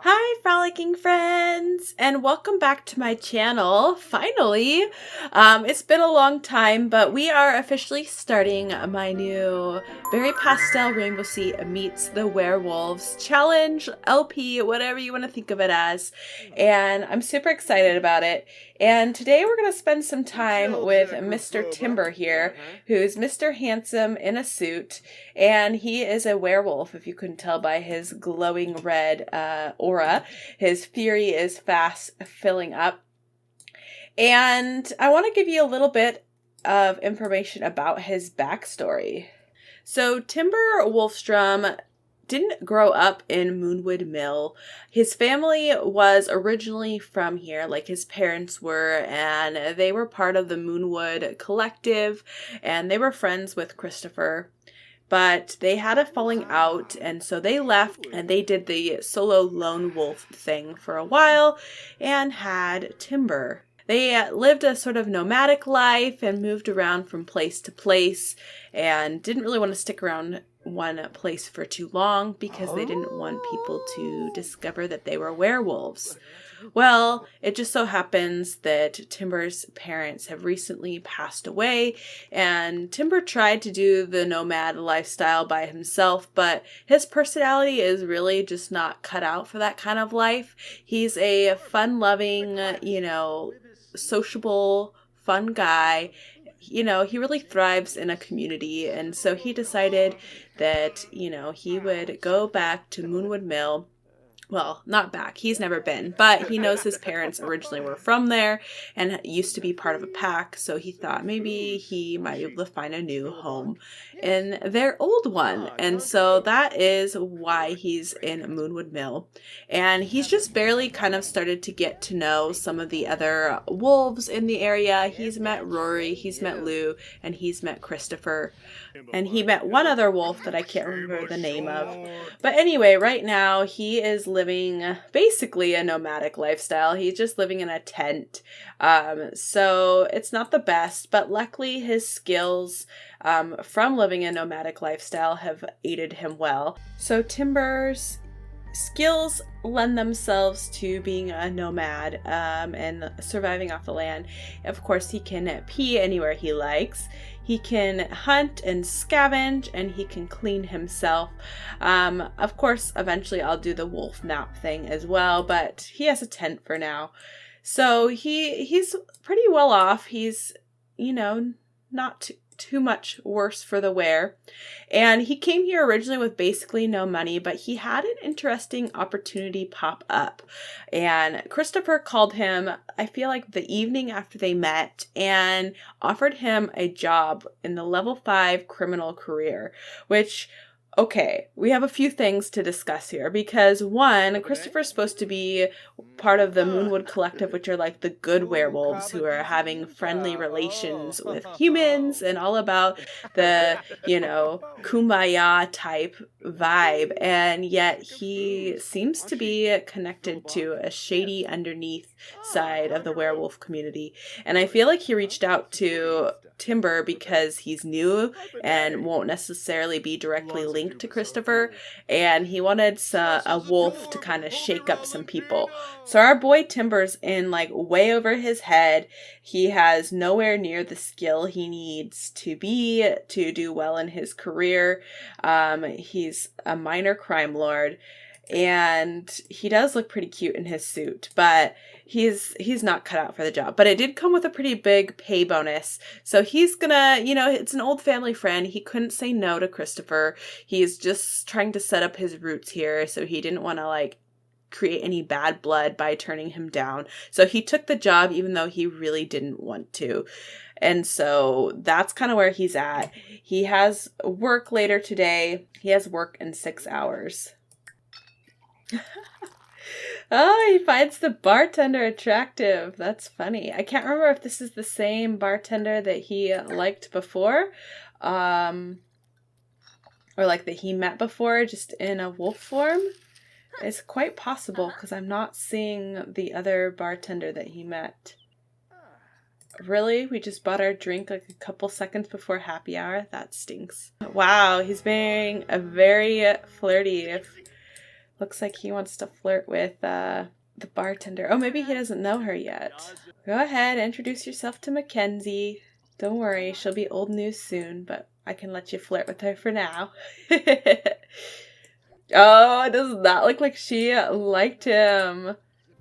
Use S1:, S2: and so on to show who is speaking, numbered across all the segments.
S1: Hi, frolicking friends, and welcome back to my channel. Finally, it's been a long time, but we are officially starting my new Berry Pastel Rainbowcy meets the Werewolves challenge, LP, whatever you want to think of it as, and I'm super excited about it. And today we're going to spend some time with Mr. Timber here, who's Mr. Handsome in a suit, and he is a werewolf, if you couldn't tell by his glowing red aura. His fury is fast filling up. And I want to give you a little bit of information about his backstory. So Timber Wulfstrom didn't grow up in Moonwood Mill. His family was originally from here, like his parents were, and they were part of the Moonwood Collective, and they were friends with Kristopher. But they had a falling out, and so they left, and they did the solo lone wolf thing for a while, and had Timber. They lived a sort of nomadic life and moved around from place to place, and didn't really want to stick around one place for too long because they didn't want people to discover that they were werewolves. Well, it just so happens that Timber's parents have recently passed away, and Timber tried to do the nomad lifestyle by himself, but his personality is really just not cut out for that kind of life. He's a fun-loving, sociable, fun guy. He really thrives in a community, and so he decided that, he would go back to Moonwood Mill. Well, not back. He's never been, but he knows his parents originally were from there and used to be part of a pack, so he thought maybe he might be able to find a new home in their old one. And so that is why he's in Moonwood Mill. And he's just barely kind of started to get to know some of the other wolves in the area. He's met Rory, he's met Lou, and he's met Kristopher. And he met one other wolf that I can't remember the name of. But anyway, right now he is living basically a nomadic lifestyle. He's just living in a tent. So it's not the best, but luckily his skills from living a nomadic lifestyle have aided him well. So Timber's skills lend themselves to being a nomad and surviving off the land. Of course, he can pee anywhere he likes. He can hunt and scavenge, and he can clean himself. Of course, eventually I'll do the wolf nap thing as well, but he has a tent for now. So he's pretty well off. He's, not too much worse for the wear. And he came here originally with basically no money, but he had an interesting opportunity pop up. And Kristopher called him, I feel like the evening after they met, and offered him a job in the level 5 criminal career, which, okay, we have a few things to discuss here because one, Kristopher's supposed to be part of the Moonwood Collective, which are like the good werewolves who are having friendly relations with humans and all about the, kumbaya type vibe. And yet he seems to be connected to a shady underneath side of the werewolf community. And I feel like he reached out to Timber because he's new and won't necessarily be directly linked to Kristopher, and he wanted a wolf to kind of shake up some people. So our boy Timber's in like way over his head. He has nowhere near the skill he needs to do well in his career. He's a minor crime lord, and he does look pretty cute in his suit, but he's not cut out for the job. But it did come with a pretty big pay bonus. So he's gonna, it's an old family friend. He couldn't say no to Kristopher. He's just trying to set up his roots here. So he didn't want to create any bad blood by turning him down. So he took the job even though he really didn't want to. And so that's kind of where he's at. He has work later today. He has work in 6 hours. Oh, he finds the bartender attractive. That's funny. I can't remember if this is the same bartender that he liked before, or that he met before, just in a wolf form. It's quite possible because I'm not seeing the other bartender that he met. Really? We just bought our drink a couple seconds before happy hour? That stinks. Wow, he's being a very flirty. Looks like he wants to flirt with the bartender. Oh, maybe he doesn't know her yet. Go ahead, introduce yourself to Mackenzie. Don't worry, she'll be old news soon, but I can let you flirt with her for now. Oh, it does not look like she liked him.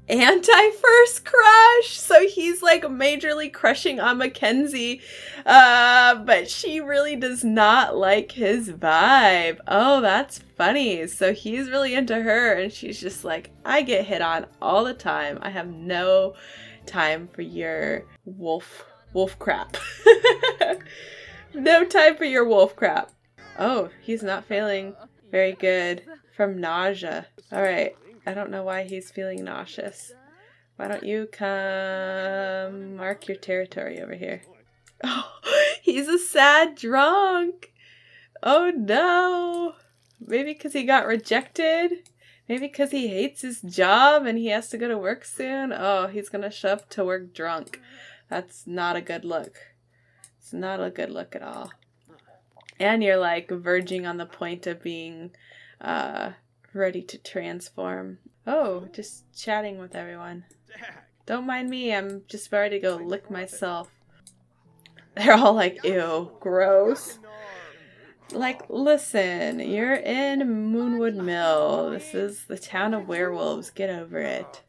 S1: Anti-first crush! So he's like majorly crushing on Mackenzie, but she really does not like his vibe. Oh, that's funny. So he's really into her and she's just like, I get hit on all the time. I have no time for your wolf crap. No time for your wolf crap. Oh, he's not feeling very good from nausea. All right. I don't know why he's feeling nauseous. Why don't you come mark your territory over here? Oh, he's a sad drunk. Oh no. Maybe because he got rejected? Maybe because he hates his job and he has to go to work soon? Oh, he's going to show up to work drunk. That's not a good look. It's not a good look at all. And you're like verging on the point of being ready to transform. Oh, just chatting with everyone. Don't mind me, I'm just ready to go lick myself. They're all like, ew, gross. Like, listen, you're in Moonwood Mill. This is the town of werewolves. Get over it.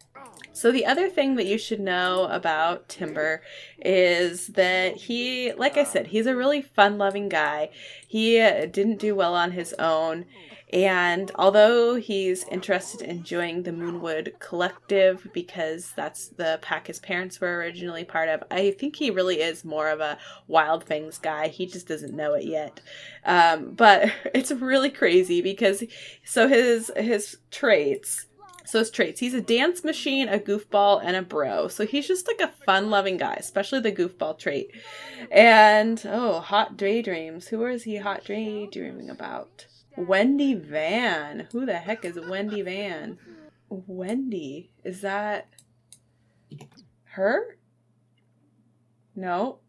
S1: So the other thing that you should know about Timber is that he, like I said, he's a really fun-loving guy. He didn't do well on his own. And although he's interested in joining the Moonwood Collective because that's the pack his parents were originally part of, I think he really is more of a Wild Things guy. He just doesn't know it yet. But it's really crazy because his traits. So his traits, he's a dance machine, a goofball, and a bro. So he's just like a fun-loving guy, especially the goofball trait. And, oh, hot daydreams. Who is he hot daydreaming about? Wendy Van. Who the heck is Wendy Van? Wendy. Is that her? No.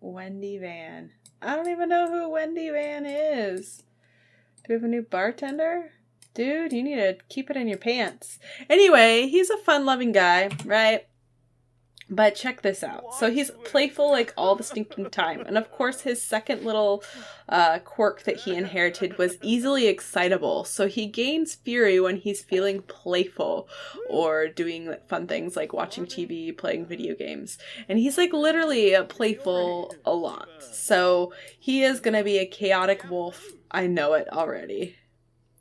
S1: Wendy Van. I don't even know who Wendy Van is. Do we have a new bartender? Dude, you need to keep it in your pants. Anyway, he's a fun-loving guy, right? But check this out. So he's playful like all the stinking time. And of course his second little quirk that he inherited was easily excitable. So he gains fury when he's feeling playful or doing fun things like watching TV, playing video games. And he's like literally playful a lot. So he is going to be a chaotic wolf. I know it already.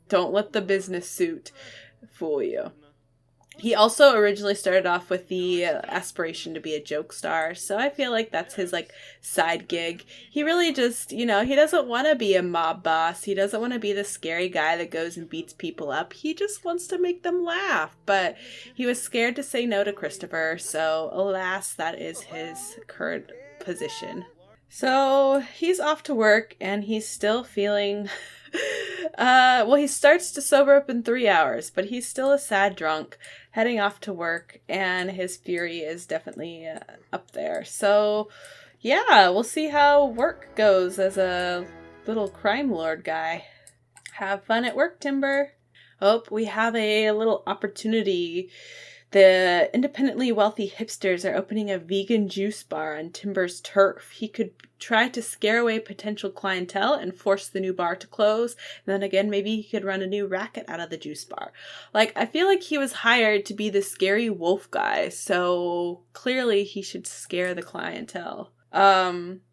S1: Don't let the business suit fool you. He also originally started off with the aspiration to be a joke star, so I feel like that's his, like, side gig. He really just, he doesn't want to be a mob boss. He doesn't want to be the scary guy that goes and beats people up. He just wants to make them laugh, but he was scared to say no to Kristopher, so alas, that is his current position. So he's off to work, and he's still feeling... he starts to sober up in 3 hours, but he's still a sad drunk, heading off to work, and his fury is definitely up there. So, yeah, we'll see how work goes as a little crime lord guy. Have fun at work, Timber. Oh, we have a little opportunity. The independently wealthy hipsters are opening a vegan juice bar on Timber's turf. He could try to scare away potential clientele and force the new bar to close. And then again, maybe he could run a new racket out of the juice bar. Like, I feel like he was hired to be the scary wolf guy, so clearly he should scare the clientele.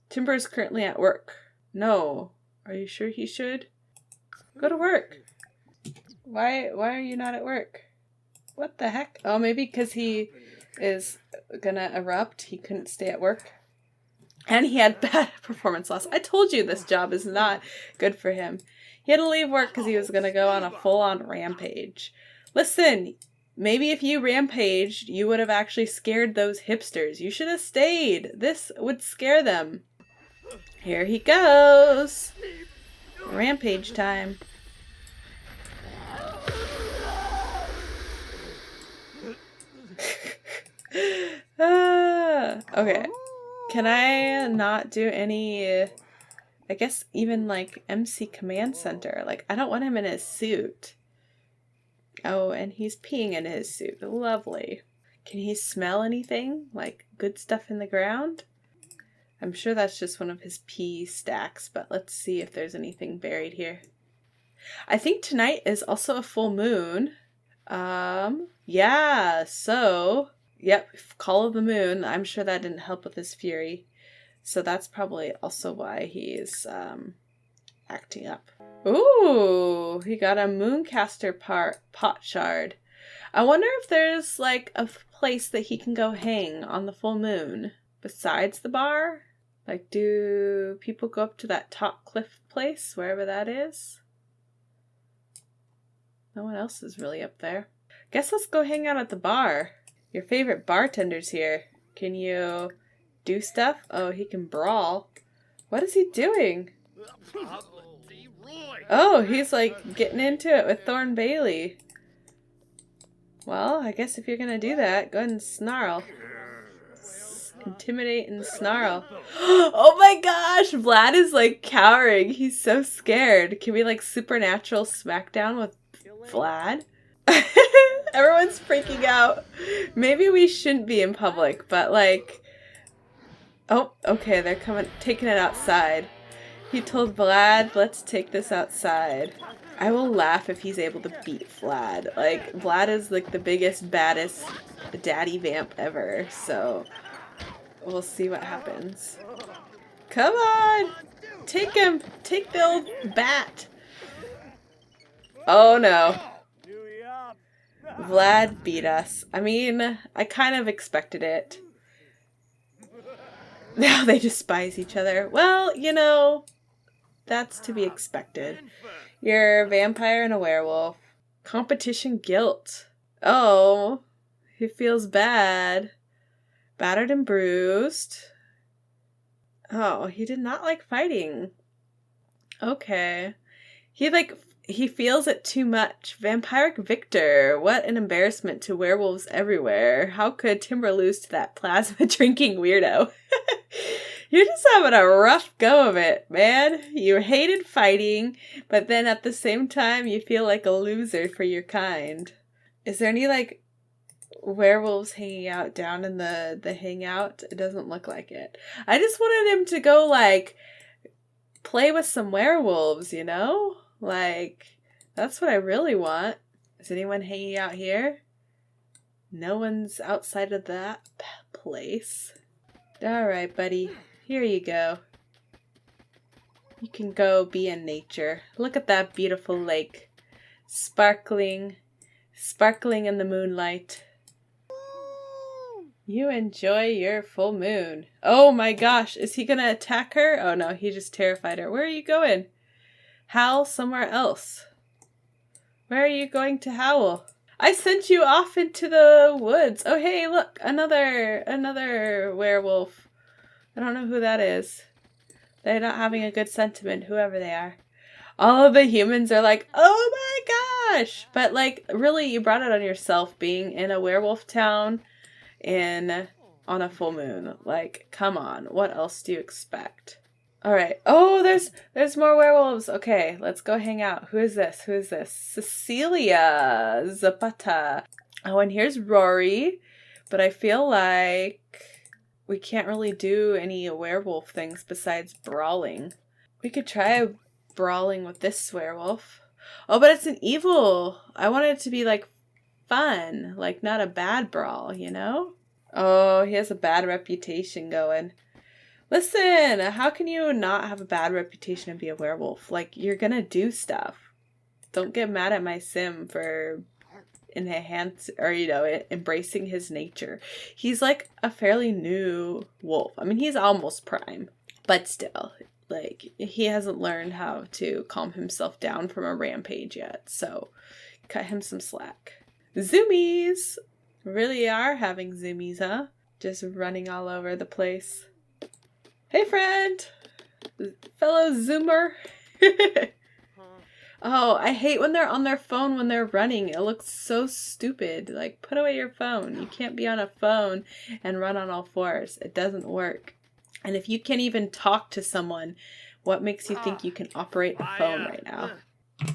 S1: Timber's currently at work. No. Are you sure he should? Go to work. Why are you not at work? What the heck? Oh, maybe because he is gonna erupt. He couldn't stay at work. And he had bad performance loss. I told you this job is not good for him. He had to leave work because he was gonna go on a full-on rampage. Listen, maybe if you rampaged, you would have actually scared those hipsters. You should have stayed. This would scare them. Here he goes. Rampage time. Okay. Can I not do any, I guess even like MC Command Center? Like, I don't want him in his suit. Oh, and he's peeing in his suit. Lovely. Can he smell anything? Like good stuff in the ground? I'm sure that's just one of his pee stacks, but let's see if there's anything buried here. I think tonight is also a full moon. Yeah, so, yep, call of the moon. I'm sure that didn't help with his fury. So that's probably also why he's, acting up. Ooh, he got a Mooncaster pot shard. I wonder if there's, like, a place that he can go hang on the full moon besides the bar? Like, do people go up to that top cliff place, wherever that is? No one else is really up there. Guess let's go hang out at the bar. Your favorite bartender's here. Can you do stuff? Oh, he can brawl. What is he doing? Oh, he's like getting into it with Thorn Bailey. Well, I guess if you're gonna do that, go ahead and snarl. Intimidate and snarl. Oh my gosh, Vlad is like cowering. He's so scared. Can we like supernatural smackdown with Vlad? Everyone's freaking out. Maybe we shouldn't be in public, but like... Oh, okay, they're taking it outside. He told Vlad, let's take this outside. I will laugh if he's able to beat Vlad. Like, Vlad is like the biggest, baddest daddy vamp ever, so we'll see what happens. Come on! Take him! Take the old bat! Oh no. Vlad beat us. I mean, I kind of expected it. Now they despise each other. Well, you know, that's to be expected. You're a vampire and a werewolf. Competition guilt. Oh, he feels bad. Battered and bruised. Oh, he did not like fighting. Okay. He feels it too much. Vampiric Victor. What an embarrassment to werewolves everywhere. How could Timber lose to that plasma drinking weirdo? You're just having a rough go of it, man. You hated fighting, but then at the same time you feel like a loser for your kind. Is there any, like, werewolves hanging out down in the hangout? It doesn't look like it. I just wanted him to go, like, play with some werewolves, you know? Like, that's what I really want. Is anyone hanging out here? No one's outside of that place. Alright, buddy. Here you go. You can go be in nature. Look at that beautiful lake. Sparkling in the moonlight. You enjoy your full moon. Oh my gosh, is he gonna attack her? Oh no, he just terrified her. Where are you going? Howl somewhere else. Where are you going to howl? I sent you off into the woods. Oh hey, look, another werewolf. I don't know who that is. They're not having a good sentiment, whoever they are. All of the humans are like, oh my gosh! But like, really, you brought it on yourself being in a werewolf town on a full moon. Like, come on, what else do you expect? Alright. Oh, there's more werewolves. Okay, let's go hang out. Who is this? Cecilia Zapata. Oh, and here's Rory. But I feel like we can't really do any werewolf things besides brawling. We could try brawling with this werewolf. Oh, but it's an evil. I want it to be like fun. Like not a bad brawl, you know? Oh, he has a bad reputation going. Listen, how can you not have a bad reputation and be a werewolf? Like, you're gonna do stuff. Don't get mad at my sim for embracing his nature. He's like a fairly new wolf. I mean, he's almost prime, but still, like, he hasn't learned how to calm himself down from a rampage yet, so cut him some slack. Zoomies! Really are having zoomies, huh? Just running all over the place. Hey, friend! Fellow Zoomer! Oh, I hate when they're on their phone when they're running. It looks so stupid. Like, put away your phone. You can't be on a phone and run on all fours. It doesn't work. And if you can't even talk to someone, what makes you think you can operate a phone right now?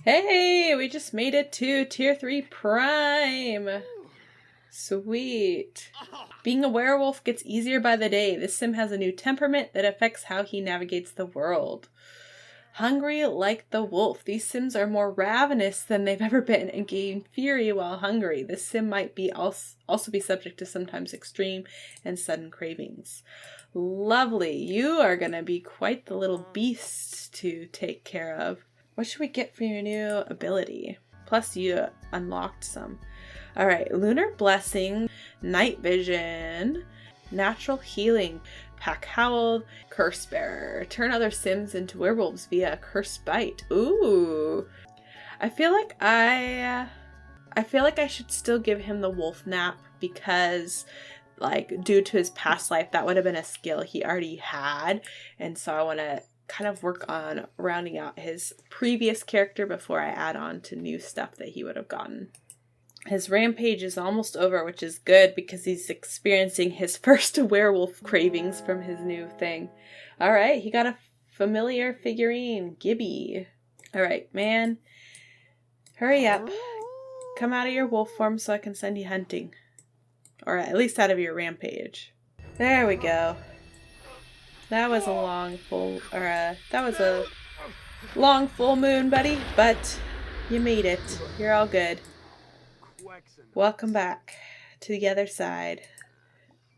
S1: Hey, we just made it to Tier 3 Prime. Sweet. Being a werewolf gets easier by the day. This sim has a new temperament that affects how he navigates the world. Hungry like the wolf. These sims are more ravenous than they've ever been and gain fury while hungry. This sim might be also be subject to sometimes extreme and sudden cravings. Lovely. You are going to be quite the little beast to take care of. What should we get for your new ability? Plus you unlocked some. Alright, Lunar Blessing, Night Vision, Natural Healing, Pack Howl, Curse Bearer. Turn other sims into werewolves via Curse Bite. Ooh. I feel like I should still give him the wolf nap because like due to his past life that would have been a skill he already had, and so I want to kind of work on rounding out his previous character before I add on to new stuff that he would have gotten. His rampage is almost over, which is good because he's experiencing his first werewolf cravings from his new thing. Alright, he got a familiar figurine, Gibby. Alright, man. Hurry up. Come out of your wolf form so I can send you hunting. Or at least out of your rampage. There we go. That was a long full moon, buddy, but you made it. You're all good. Welcome back to the other side.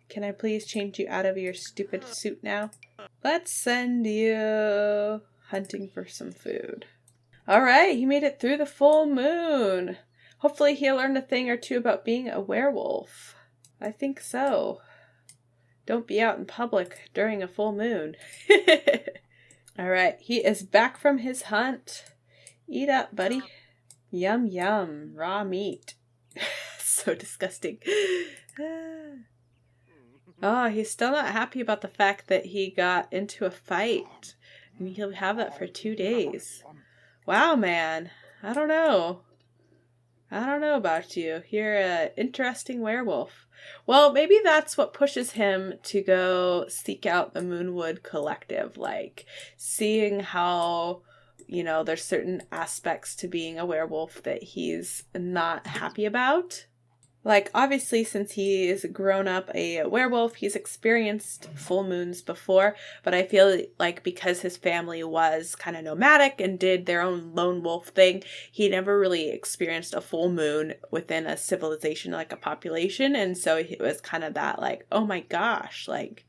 S1: Can I please change you out of your stupid suit now? Let's send you hunting for some food. Alright, he made it through the full moon. Hopefully he'll learn a thing or two about being a werewolf. I think so. Don't be out in public during a full moon. Alright, he is back from his hunt. Eat up, buddy. Yum yum, raw meat. So disgusting. Oh, he's still not happy about the fact that he got into a fight. And he'll have that for 2 days. Wow, man. I don't know about you. You're an interesting werewolf. Well, maybe that's what pushes him to go seek out the Moonwood Collective. Like, seeing how, there's certain aspects to being a werewolf that he's not happy about. Like, obviously, since he's grown up a werewolf, he's experienced full moons before, but I feel like because his family was kind of nomadic and did their own lone wolf thing, he never really experienced a full moon within a civilization, like a population, and so it was kind of that, like, oh my gosh, like,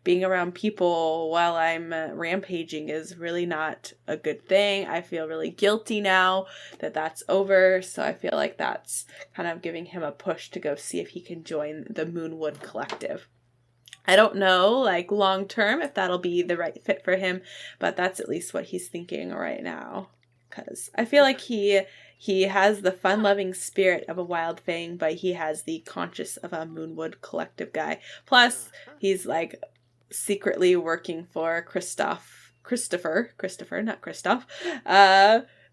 S1: being around people while I'm rampaging is really not a good thing. I feel really guilty now that that's over, so I feel like that's kind of giving him a push to go see if he can join the Moonwood Collective. I don't know, like, long term if that'll be the right fit for him, but that's at least what he's thinking right now. Because I feel like he has the fun-loving spirit of a wild fang, but he has the conscience of a Moonwood Collective guy. Plus, he's like secretly working for Kristopher, not Kristoff,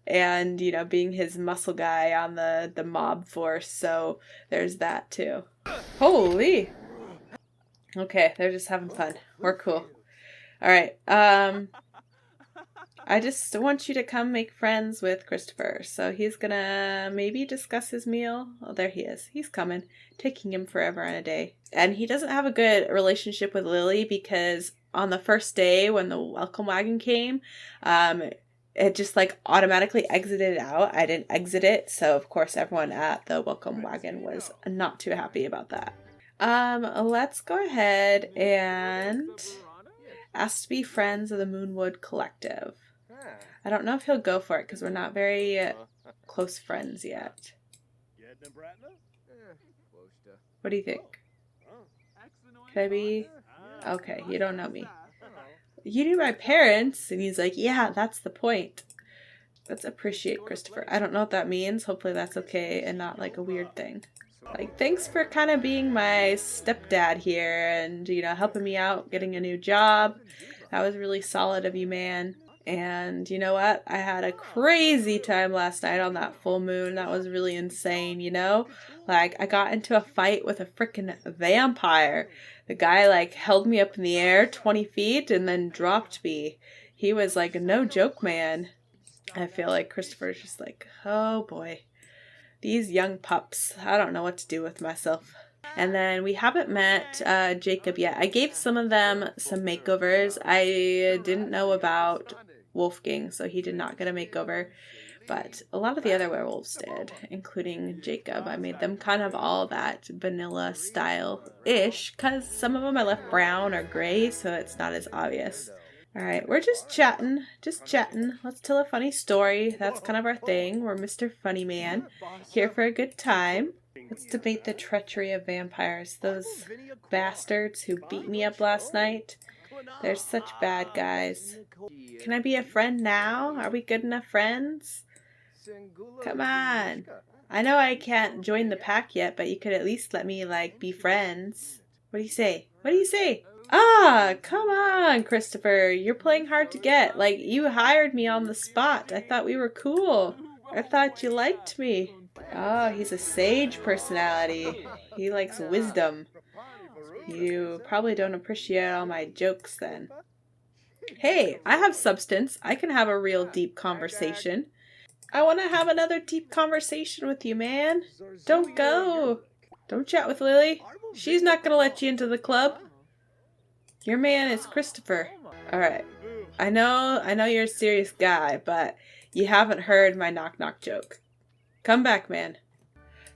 S1: and, being his muscle guy on the mob force, so there's that too. Holy! Okay, they're just having fun. We're cool. Alright, I just want you to come make friends with Kristopher. So he's gonna maybe discuss his meal. Oh, there he is. He's coming. Taking him forever and a day. And he doesn't have a good relationship with Lily because on the first day when the welcome wagon came, it just like automatically exited out. I didn't exit it. So of course everyone at the welcome wagon was not too happy about that. Let's go ahead and ask to be friends of the Moonwood Collective. I don't know if he'll go for it because we're not very close friends yet. What do you think? Could I be? Okay, you don't know me. You knew my parents, and he's like, yeah, that's the point. Let's appreciate Kristopher. I don't know what that means. Hopefully that's okay and not like a weird thing. Like, thanks for kind of being my stepdad here and, helping me out, getting a new job. That was really solid of you, man. And you know what? I had a crazy time last night on that full moon. That was really insane, Like, I got into a fight with a freaking vampire. The guy, like, held me up in the air 20 feet and then dropped me. He was, like, no joke, man. I feel like Kristopher's just like, oh boy, these young pups. I don't know what to do with myself. And then we haven't met Jacob yet. I gave some of them some makeovers. I didn't know about Wolfgang, so he did not get a makeover. But a lot of the other werewolves did, including Jacob. I made them kind of all that vanilla style-ish, because some of them I left brown or gray, so it's not as obvious. Alright, we're just chatting. Let's tell a funny story. That's kind of our thing. We're Mr. Funny Man, here for a good time. Let's debate the treachery of vampires. Those bastards who beat me up last night. They're such bad guys. Can I be a friend now? Are we good enough friends? Come on. I know I can't join the pack yet, but you could at least let me, like, be friends. What do you say? What do you say? Ah, come on, Kristopher. You're playing hard to get. Like, you hired me on the spot. I thought we were cool. I thought you liked me. Oh, he's a sage personality. He likes wisdom. You probably don't appreciate all my jokes then. Hey, I have substance. I can have a real deep conversation. I want to have another deep conversation with you, man. Don't go. Don't chat with Lily. She's not going to let you into the club. Your man is Kristopher. Alright. I know you're a serious guy, but you haven't heard my knock-knock joke. Come back, man.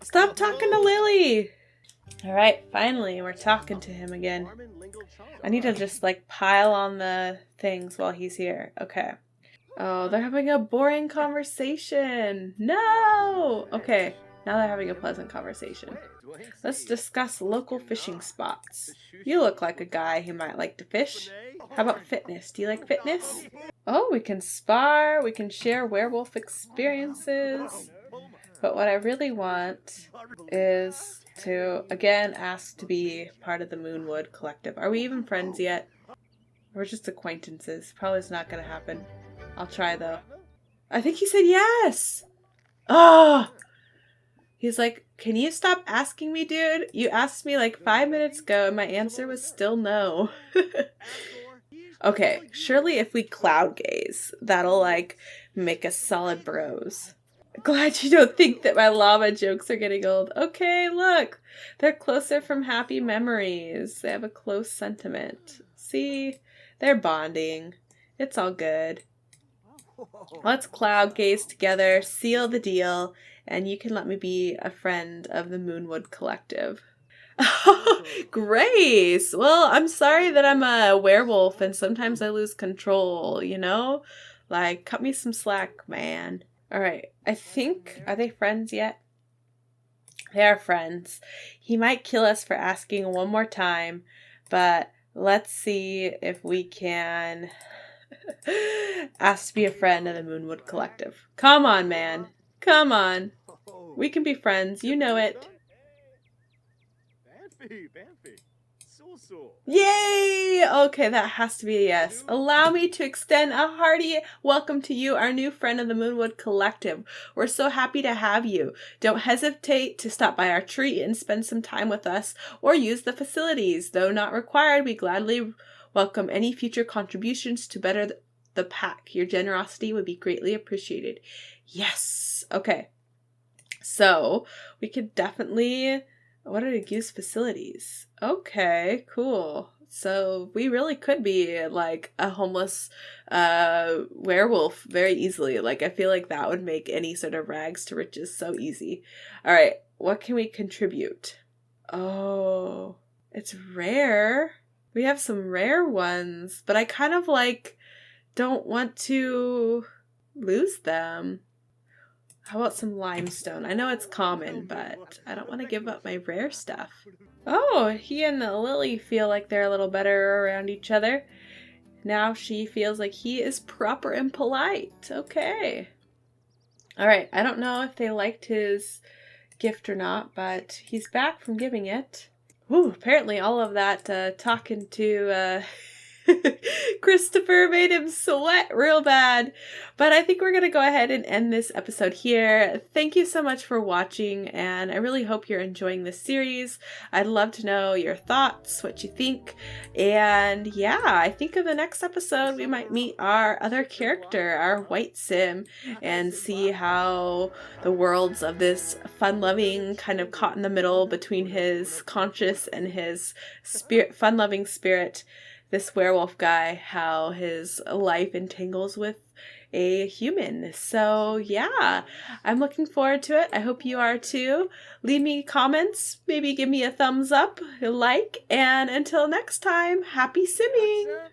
S1: Stop talking to Lily! Alright, finally, we're talking to him again. I need to just, like, pile on the things while he's here. Okay. Oh, they're having a boring conversation. No! Okay, now they're having a pleasant conversation. Let's discuss local fishing spots. You look like a guy who might like to fish. How about fitness? Do you like fitness? Oh, we can spar. We can share werewolf experiences. But what I really want is to, again, ask to be part of the Moonwood Collective. Are we even friends yet? We're just acquaintances. Probably it's not going to happen. I'll try, though. I think he said yes! Oh! He's like, can you stop asking me, dude? You asked me like 5 minutes ago and my answer was still no. Okay, surely if we cloud gaze, that'll like make us solid bros. Glad you don't think that my llama jokes are getting old. Okay, look. They're closer from happy memories. They have a close sentiment. See? They're bonding. It's all good. Let's cloud gaze together, seal the deal, and you can let me be a friend of the Moonwood Collective. Grace! Well, I'm sorry that I'm a werewolf and sometimes I lose control, you know? Like, cut me some slack, man. Alright, I think, are they friends yet? They are friends. He might kill us for asking one more time, but let's see if we can ask to be a friend of the Moonwood Collective. Come on, man. Come on. We can be friends. You know it. Yay! Okay, that has to be a yes. Allow me to extend a hearty welcome to you, our new friend of the Moonwood Collective. We're so happy to have you. Don't hesitate to stop by our tree and spend some time with us or use the facilities. Though not required, we gladly welcome any future contributions to better the pack. Your generosity would be greatly appreciated. Yes! Okay. So, we could definitely... What are the use facilities? Okay, cool. So we really could be like a homeless werewolf very easily. Like I feel like that would make any sort of rags to riches so easy. All right, what can we contribute? Oh, it's rare. We have some rare ones, but I kind of like don't want to lose them. How about some limestone? I know it's common, but I don't want to give up my rare stuff. Oh, he and Lily feel like they're a little better around each other. Now she feels like he is proper and polite. Okay. Alright, I don't know if they liked his gift or not, but he's back from giving it. Ooh, apparently all of that talking to Kristopher made him sweat real bad. But I think we're going to go ahead and end this episode here. Thank you so much for watching, and I really hope you're enjoying this series. I'd love to know your thoughts, what you think. And yeah, I think in the next episode we might meet our other character, our white sim, and see how the worlds of this fun-loving, kind of caught in the middle between his conscious and his spirit, fun-loving spirit, this werewolf guy, how his life entangles with a human. So yeah, I'm looking forward to it. I hope you are too. Leave me comments, maybe give me a thumbs up, a like, and until next time, happy simming!